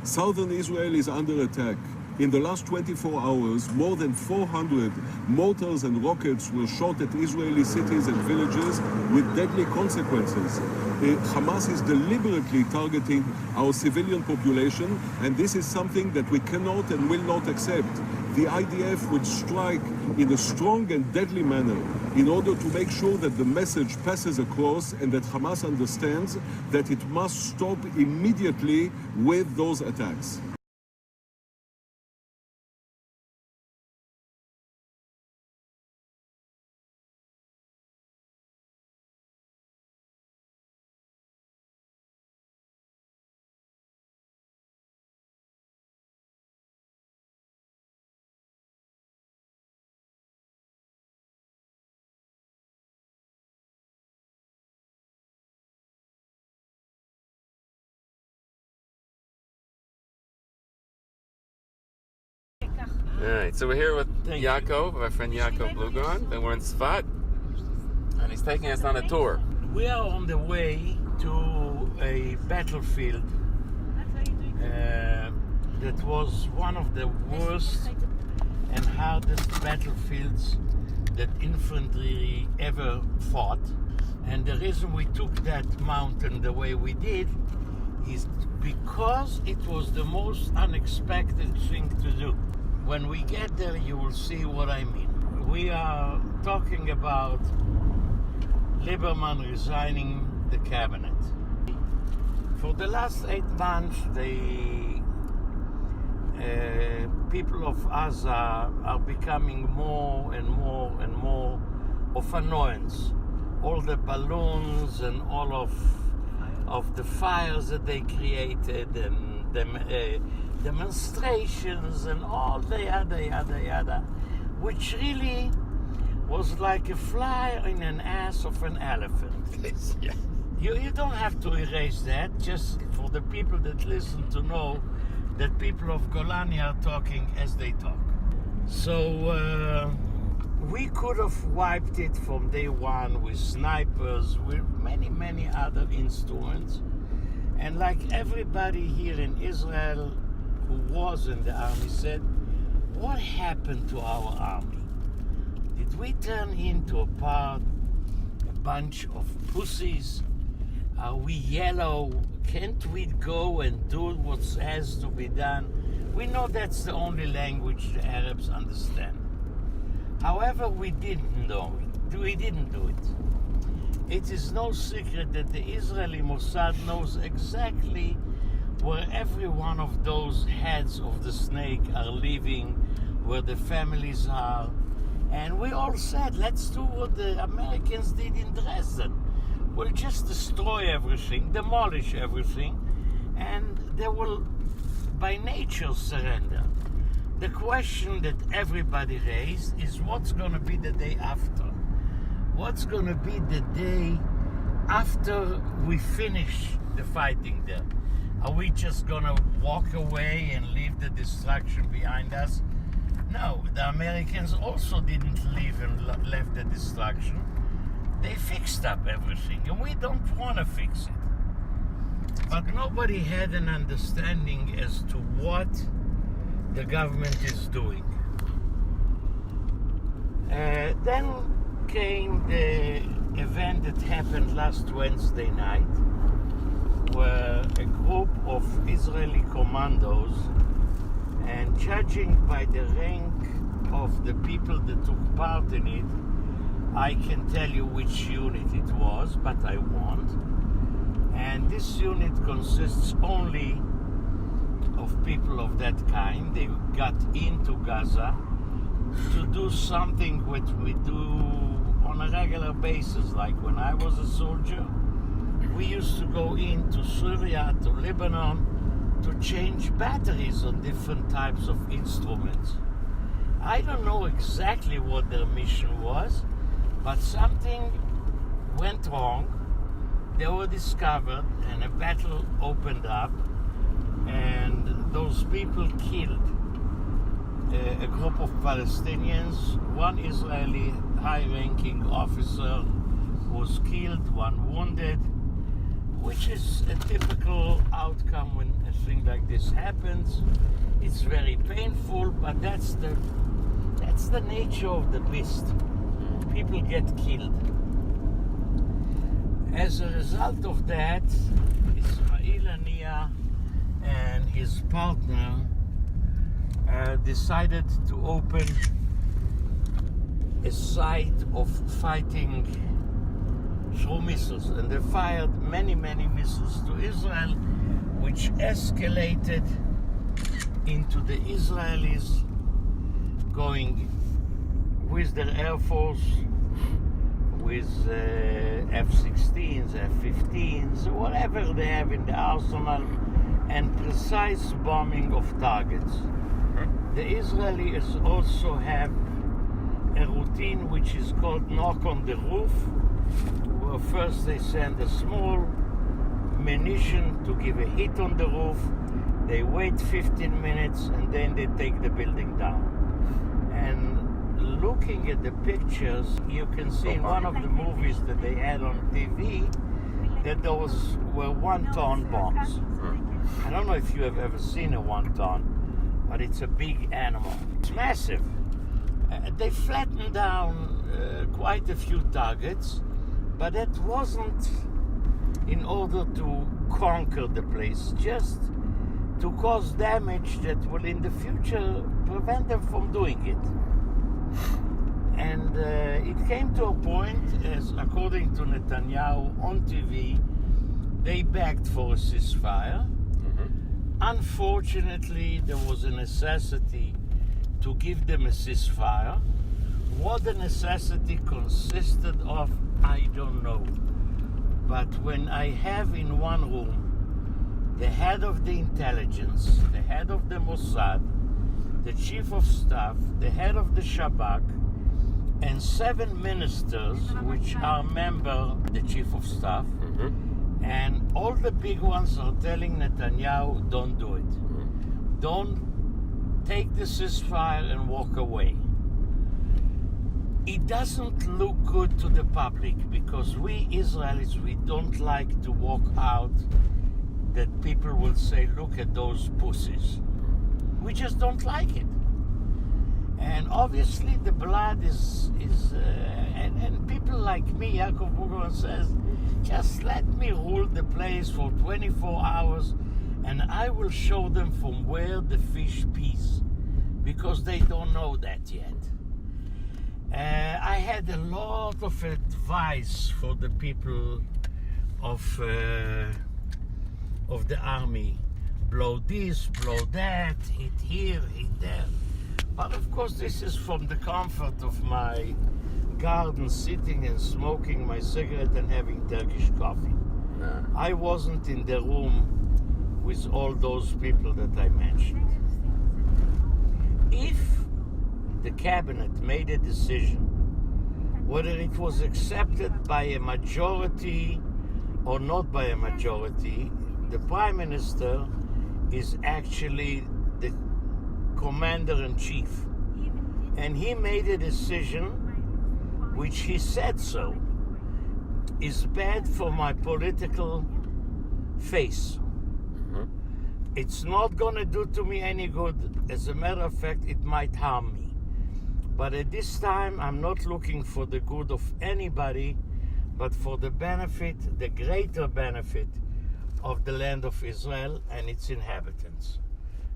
Southern Israel is under attack. In the last 24 hours, more than 400 mortars and rockets were shot at Israeli cities and villages with deadly consequences. Hamas is deliberately targeting our civilian population, and this is something that we cannot and will not accept. The IDF would strike in a strong and deadly manner in order to make sure that the message passes across and that Hamas understands that it must stop immediately with those attacks. Alright, so we're here with Yaakov, our friend Yaakov Blugrond, and we're in Sfat, and he's taking us on a tour. We are on the way to a battlefield that was one of the worst and hardest battlefields that infantry ever fought. And the reason we took that mountain the way we did is because it was the most unexpected thing to do. When we get there, you will see what I mean. We are talking about Lieberman resigning the cabinet. For the last 8 months, the people of Gaza are becoming more and more and more of annoyance. All the balloons and all of the fires that they created and the demonstrations and all the yada, which really was like a fly in an ass of an elephant. Yeah. You don't have to erase that, just for the people that listen to know that people of Golani are talking as they talk. So we could have wiped it from day one with snipers, with many other instruments. And like everybody here in Israel who was in the army said, what happened to our army? Did we turn into a bunch of pussies? Are we yellow? Can't we go and do what has to be done? We know that's the only language the Arabs understand. However, we didn't do it. It is no secret that the Israeli Mossad knows exactly where every one of those heads of the snake are living, where the families are. And we all said, let's do what the Americans did in Dresden. We'll just destroy everything, demolish everything, and they will, by nature, surrender. The question that everybody raised is what's going to be the day after? What's going to be the day after we finish the fighting there? Are we just going to walk away and leave the destruction behind us? No, the Americans also didn't leave and left the destruction. They fixed up everything, and we don't want to fix it. But nobody had an understanding as to what the government is doing. Then came the event that happened last Wednesday night, where a group of Israeli commandos, and judging by the rank of the people that took part in it, I can tell you which unit it was, but I won't. And this unit consists only of people of that kind. They got into Gaza to do something which we do on a regular basis. Like when I was a soldier, we used to go into Syria, to Lebanon, to change batteries on different types of instruments. I don't know exactly what their mission was, but something went wrong. They were discovered and a battle opened up, and those people killed a group of Palestinians. One Israeli high-ranking officer was killed, one wounded. which is a typical outcome when a thing like this happens. It's very painful, but that's the nature of the beast. People get killed. As a result of that, Ismail Haniya and his partner decided to open a site of fighting through missiles, and they fired many missiles to Israel, which escalated into the Israelis going with their Air Force, with F-16s, F-15s, whatever they have in the arsenal, and precise bombing of targets. The Israelis also have a routine which is called knock on the roof, where first they send a small munition to give a hit on the roof, they wait 15 minutes, and then they take the building down. And looking at the pictures, you can see in one of the movies that they had on TV that those were one-ton bombs. I don't know if you have ever seen a one-ton, but it's a big animal. It's massive. They flattened down quite a few targets, but that wasn't in order to conquer the place, just to cause damage that will in the future prevent them from doing it. And it came to a point, as according to Netanyahu on TV, they begged for a ceasefire. Unfortunately, there was a necessity to give them a ceasefire. What the necessity consisted of, I don't know. But when I have in one room the head of the intelligence, the head of the Mossad, the chief of staff, the head of the Shabak, and 7 ministers, which are member of the chief of staff, and all the big ones are telling Netanyahu, don't do it. Don't take the ceasefire and walk away. It doesn't look good to the public, because we Israelis, we don't like to walk out that people will say, look at those pussies. We just don't like it. And obviously the blood is and people like me, Yaakov Blugrond says, just let me rule the place for 24 hours and I will show them from where the fish pees, because they don't know that yet. I had a lot of advice for the people of the army. Blow this, blow that, hit here, hit there. But of course this is from the comfort of my garden, sitting and smoking my cigarette and having Turkish coffee. I wasn't in the room with all those people that I mentioned. If the cabinet made a decision, whether it was accepted by a majority or not by a majority, the Prime Minister is actually the Commander-in-Chief. And he made a decision, which he said so, is bad for my political face. It's not going to do to me any good. As a matter of fact, it might harm me. But at this time, I'm not looking for the good of anybody, but for the benefit, the greater benefit of the land of Israel and its inhabitants.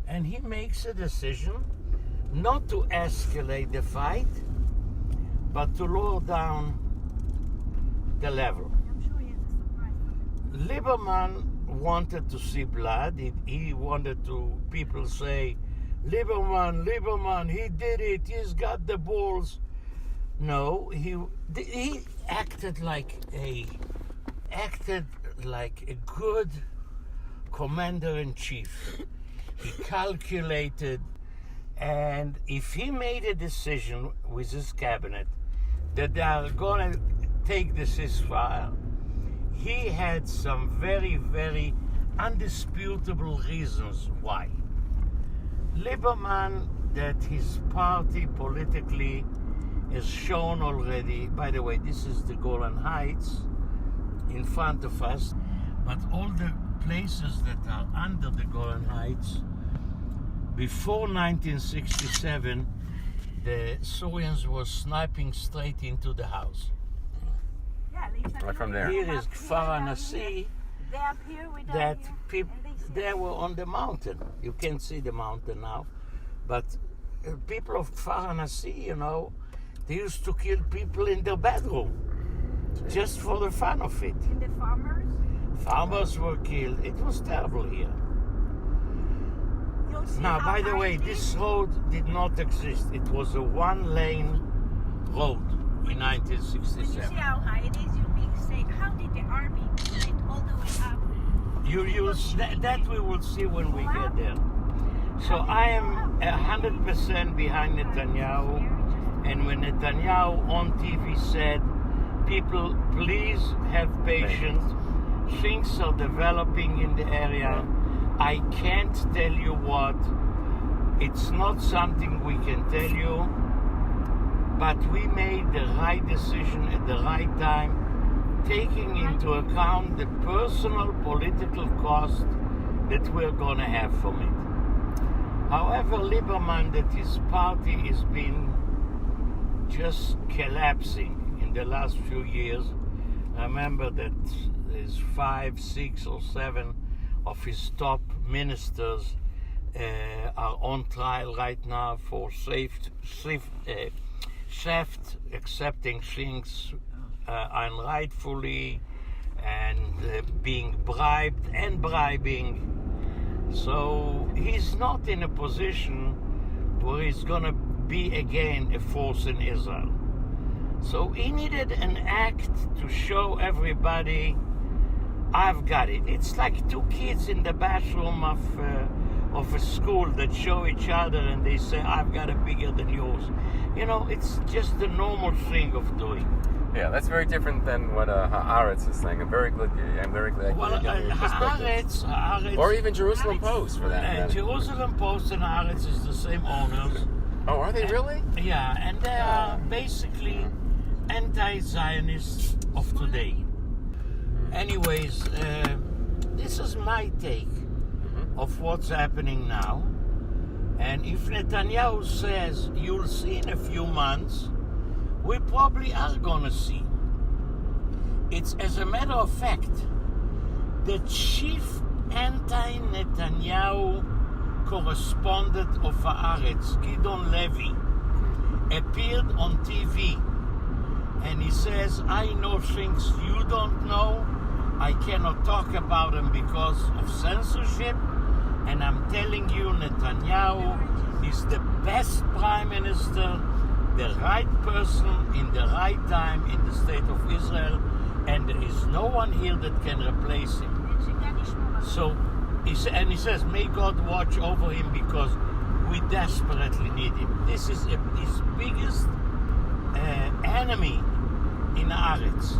And he makes a decision not to escalate the fight, but to lower down the level. Lieberman wanted to see blood. He wanted to, people say, Lieberman, he did it, he's got the balls. No, he acted like a good commander-in-chief. He calculated, and if he made a decision with his cabinet that they are going to take the ceasefire, he had some very, very undisputable reasons why. Lieberman, that his party politically has shown already, by the way, this is the Golan Heights in front of us, But all the places that are under the Golan Heights, before 1967, the Syrians were sniping straight into the house. Right from there. Here is Kfar Anasi, They up here, we down that here. people, And they they were on the mountain. You can't see the mountain now, but people of Kfar Anasi, you know, they used to kill people in their bedroom, just for the fun of it. And the farmers, Farmers were killed. It was terrible here. you'll see Now, how by the high way, it this is. road did not exist. It was a one-lane road in When you see 1967. how high it is, you'll be saying, how did the army get it all the way up? That we will see when we get there. So I am 100% behind Netanyahu. And when Netanyahu on TV said, people, please have patience. Things are developing in the area. I can't tell you what. It's not something we can tell you. But we made the right decision at the right time, taking into account the personal political cost that we're going to have from it. However, Lieberman, that his party has been just collapsing in the last few years. Remember that there's 5, 6, or 7 of his top ministers are on trial right now for theft, accepting things unrightfully, and being bribed and bribing. So he's not in a position where he's gonna be again a force in Israel. So he needed an act to show everybody, I've got it. It's like two kids in the bathroom of a school that show each other and they say, I've got it bigger than yours. You know, it's just the normal thing of doing. Yeah, that's very different than what Haaretz is saying. I'm very glad Well, you got your perspectives. Haaretz, Or even Jerusalem Post, for that matter. Jerusalem Post and Haaretz is the same owners. Oh, are they really? Yeah, and they are basically anti-Zionists of today. Anyways, this is my take of what's happening now. And if Netanyahu says you'll see in a few months, we probably are gonna see. It's, as a matter of fact, the chief anti-Netanyahu correspondent of Haaretz, Gideon Levy, appeared on TV and he says, I know things you don't know. I cannot talk about them because of censorship. And I'm telling you, Netanyahu is the best prime minister, the right person in the right time in the state of Israel, and there is no one here that can replace him. So, he says, may God watch over him because we desperately need him. This is his biggest enemy in Haaretz.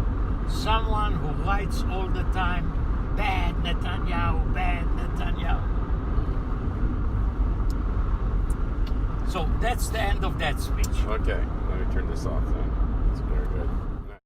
Someone who writes all the time, bad Netanyahu, bad Netanyahu. So that's the end of that speech. Okay, let me turn this off then.